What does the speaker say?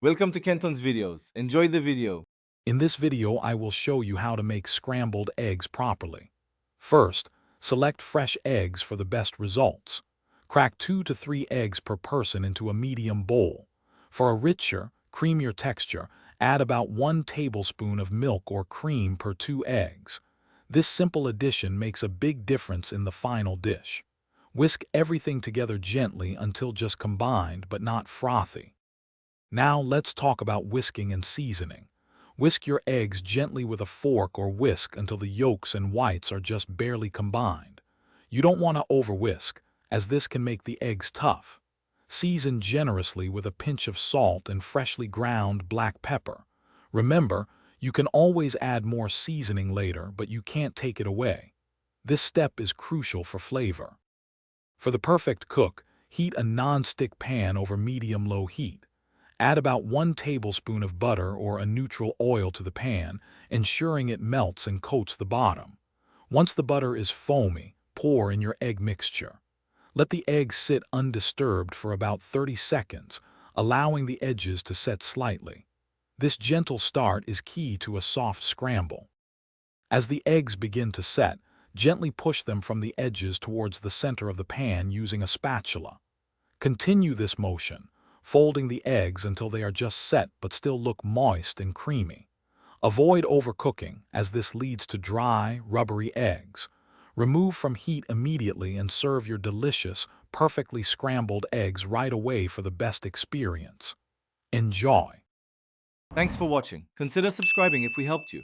Welcome to Kenton's videos. Enjoy the video. In this video, I will show you how to make scrambled eggs properly. First, select fresh eggs for the best results. Crack 2 to 3 eggs per person into a medium bowl. For a richer, creamier texture, add about 1 tablespoon of milk or cream per 2 eggs. This simple addition makes a big difference in the final dish. Whisk everything together gently until just combined but not frothy. Now let's talk about whisking and seasoning. Whisk your eggs gently with a fork or whisk until the yolks and whites are just barely combined. You don't want to over-whisk, as this can make the eggs tough. Season generously with a pinch of salt and freshly ground black pepper. Remember, you can always add more seasoning later, but you can't take it away. This step is crucial for flavor. For the perfect cook, heat a non-stick pan over medium-low heat. Add about 1 tablespoon of butter or a neutral oil to the pan, ensuring it melts and coats the bottom. Once the butter is foamy, pour in your egg mixture. Let the eggs sit undisturbed for about 30 seconds, allowing the edges to set slightly. This gentle start is key to a soft scramble. As the eggs begin to set, gently push them from the edges towards the center of the pan using a spatula. Continue this motion, folding the eggs until they are just set but still look moist and creamy. Avoid overcooking, as this leads to dry, rubbery eggs. Remove from heat immediately and serve your delicious, perfectly scrambled eggs right away for the best experience. Enjoy! Thanks for watching. Consider subscribing if we helped you.